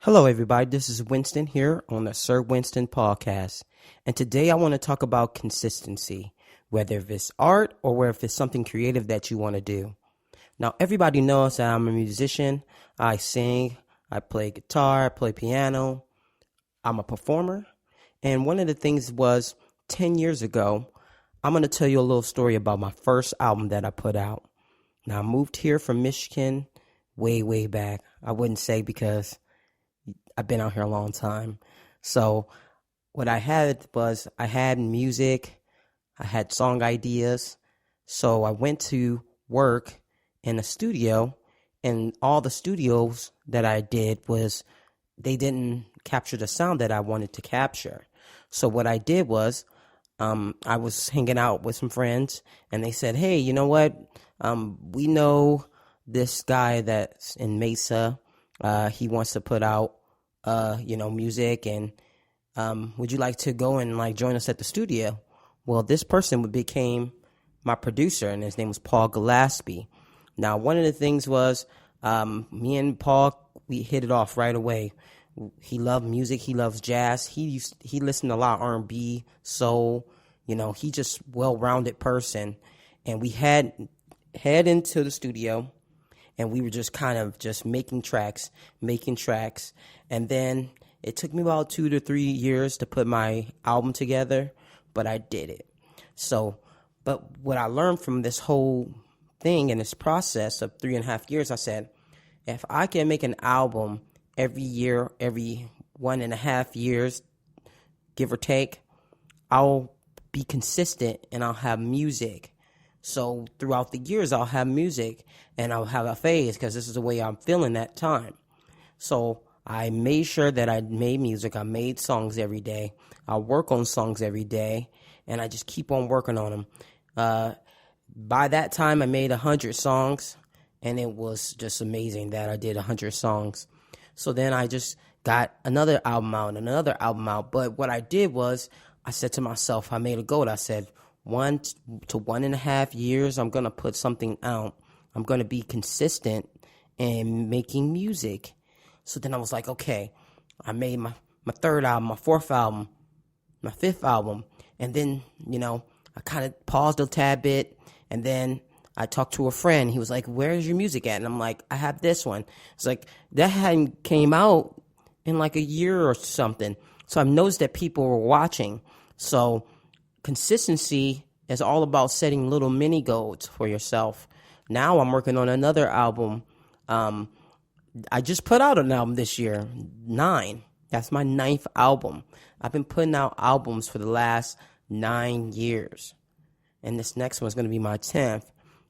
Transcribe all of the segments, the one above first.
Hello, everybody. This is Winston here on the Sir Winston podcast. And today I want to talk about consistency, whether if it's art or whether if it's something creative that you want to do. Now, everybody knows that I'm a musician. I sing, I play guitar, I play piano. I'm a performer. And one of the things was 10 years ago, I'm going to tell you a little story about my first album that I put out. Now, I moved here from Michigan way back. I wouldn't say because I've been out here a long time. So what I had was I had music, I had song ideas. So I went to work in a studio, and all the studios that I did was they didn't capture the sound that I wanted to capture. So what I did was I was hanging out with some friends, and they said, hey, you know what? We know this guy that's in Mesa. He wants to put out music, and would you like to go and join us at the studio? Well, this person became my producer, and his name was Paul Gillespie. Now, one of the things was me and Paul, we hit it off right away. He loved music. He loves jazz. He listened to a lot of R&B, soul. He just well-rounded person, and we head into the studio. And we were just kind of just making tracks. And then it took me about 2 to 3 years to put my album together, but I did it. But what I learned from this whole thing and this process of 3.5 years, I said, if I can make an album every year, every 1.5 years, give or take, I'll be consistent and I'll have music. So throughout the years, I'll have music and I'll have a phase because this is the way I'm feeling that time. So I made sure that I made music. I made songs every day. I work on songs every day, and I just keep on working on them. By that time, I made 100 songs, and it was just amazing that I did 100 songs. So then I just got another album out. But what I did was I said to myself, I made a goal. I said, 1 to 1.5 years, I'm going to put something out. I'm going to be consistent in making music. So then I was like, okay, I made my third album, my fourth album, my fifth album. And then, I kind of paused a tad bit. And then I talked to a friend. He was like, where's your music at? And I'm like, I have this one. It's like, that hadn't came out in like a year or something. So I've noticed that people were watching. So consistency is all about setting little mini goals for yourself. Now I'm working on another album. I just put out an album this year, 9. That's my 9th album. I've been putting out albums for the last 9 years. And this next one's going to be my 10th.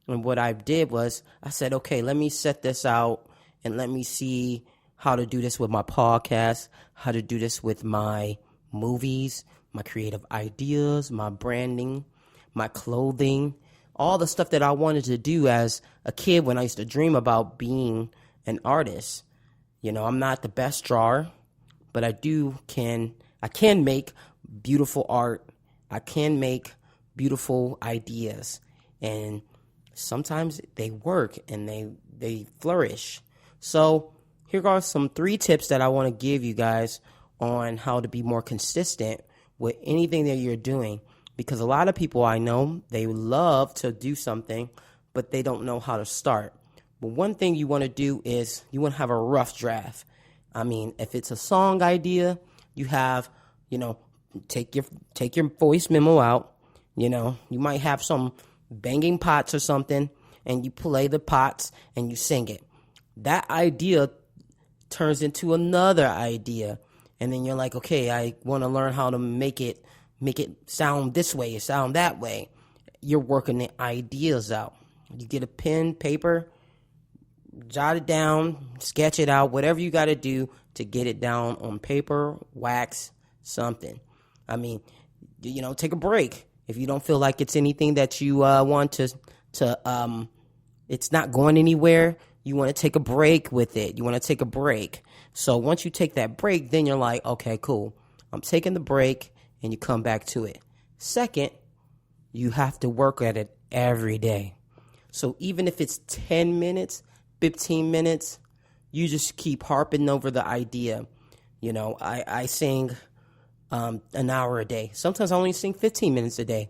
And what I did was I said, okay, let me set this out and let me see how to do this with my podcast, how to do this with my movies, my creative ideas, my branding, my clothing, all the stuff that I wanted to do as a kid when I used to dream about being an artist. I'm not the best drawer, but I can make beautiful art. I can make beautiful ideas, and sometimes they work and they flourish. So here are some 3 tips that I want to give you guys on how to be more consistent with anything that you're doing, because a lot of people I know, they love to do something, but they don't know how to start. But one thing you want to do is you want to have a rough draft. I mean, if it's a song idea, you have, take your voice memo out. You might have some banging pots or something, and you play the pots and you sing it. That idea turns into another idea. And then you're like, okay, I want to learn how to make it sound this way, sound that way. You're working the ideas out. You get a pen, paper, jot it down, sketch it out, whatever you got to do to get it down on paper, wax, something. I mean, take a break. If you don't feel like it's anything that you want to it's not going anywhere, you want to take a break with it. You want to take a break. So once you take that break, then you're like, okay, cool. I'm taking the break, and you come back to it. Second, you have to work at it every day. So even if it's 10 minutes, 15 minutes, you just keep harping over the idea. I sing an hour a day. Sometimes I only sing 15 minutes a day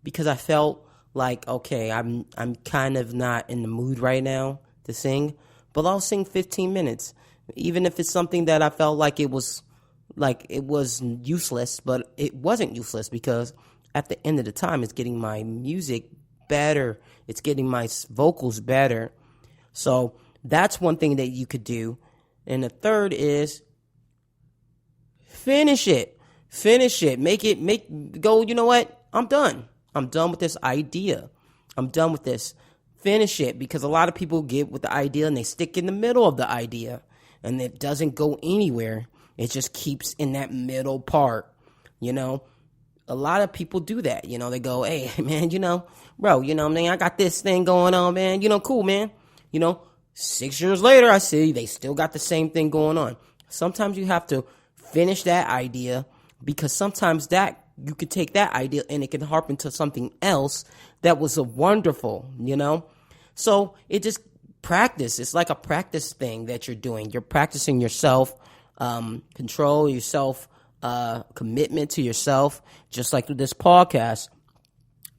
because I felt like, okay, I'm kind of not in the mood right now to sing, but I'll sing 15 minutes, even if it's something that I felt like it was useless, but it wasn't useless because at the end of the time, it's getting my music better. It's getting my vocals better. So that's one thing that you could do. And the third is finish it. Go, you know what? I'm done. I'm done with this idea. I'm done with this. Finish it, because a lot of people get with the idea and they stick in the middle of the idea and it doesn't go anywhere. It just keeps in that middle part. A lot of people do that. They go, hey, man, bro, I got this thing going on, man. Cool, man. 6 years later, I see they still got the same thing going on. Sometimes you have to finish that idea, because sometimes that you could take that idea and it can harp into something else that was a wonderful, So it just practice. It's like a practice thing that you're doing. You're practicing yourself, control, yourself, commitment to yourself, just like with this podcast.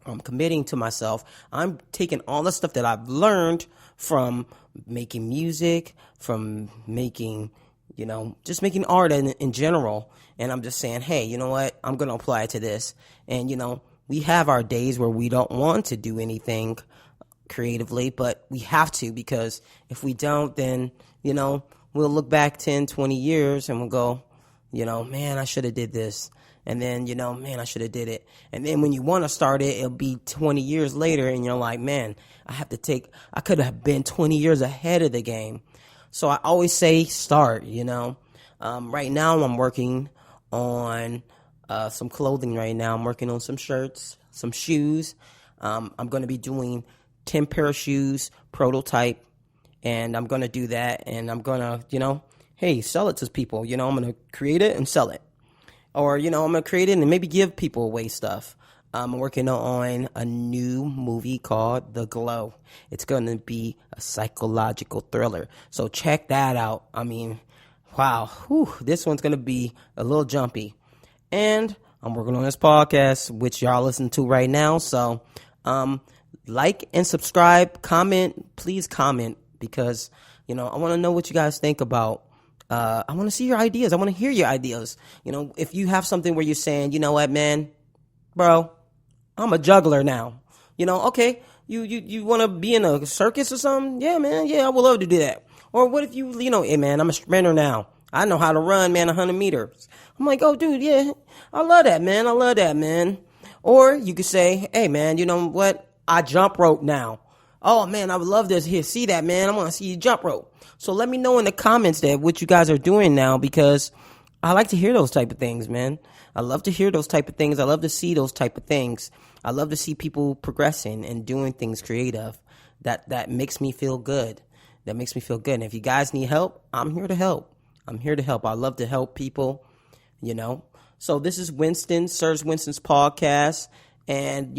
I'm committing to myself. I'm taking all the stuff that I've learned from making music, from making, just making art in general. And I'm just saying, hey, you know what? I'm going to apply it to this. And, we have our days where we don't want to do anything creatively, but we have to, because if we don't, then, we'll look back 10, 20 years and we'll go, man, I should have did this. And then, man, I should have did it. And then when you want to start it, it'll be 20 years later and you're like, man, I could have been 20 years ahead of the game. So I always say start, Right now I'm working on some clothing right now. I'm working on some shirts, some shoes. I'm going to be doing 10 pair of shoes, prototype, and I'm going to do that. And I'm going to, hey, sell it to people. I'm going to create it and sell it. Or, I'm going to create it and maybe give people away stuff. I'm working on a new movie called The Glow. It's going to be a psychological thriller. So check that out. I mean, wow. This one's going to be a little jumpy. And I'm working on this podcast, which y'all listen to right now. So like and subscribe, comment. Please comment, because, I want to know what you guys think about. I want to see your ideas. I want to hear your ideas. If you have something where you're saying, you know what, man, bro, I'm a juggler now. Okay, you want to be in a circus or something? Yeah, man. Yeah, I would love to do that. Or what if hey, man, I'm a sprinter now. I know how to run, man, 100 meters. I'm like, oh, dude, yeah, I love that, man. Or you could say, hey, man, you know what? I jump rope now. Oh, man, I would love to see that, man. I want to see you jump rope. So let me know in the comments that what you guys are doing now, because I like to hear those type of things, man. I love to hear those type of things. I love to see those type of things. I love to see people progressing and doing things creative. That makes me feel good. That makes me feel good. And if you guys need help, I'm here to help. I love to help people, So this is Winston, Serves Winston's podcast. And,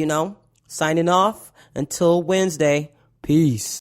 signing off until Wednesday. Peace.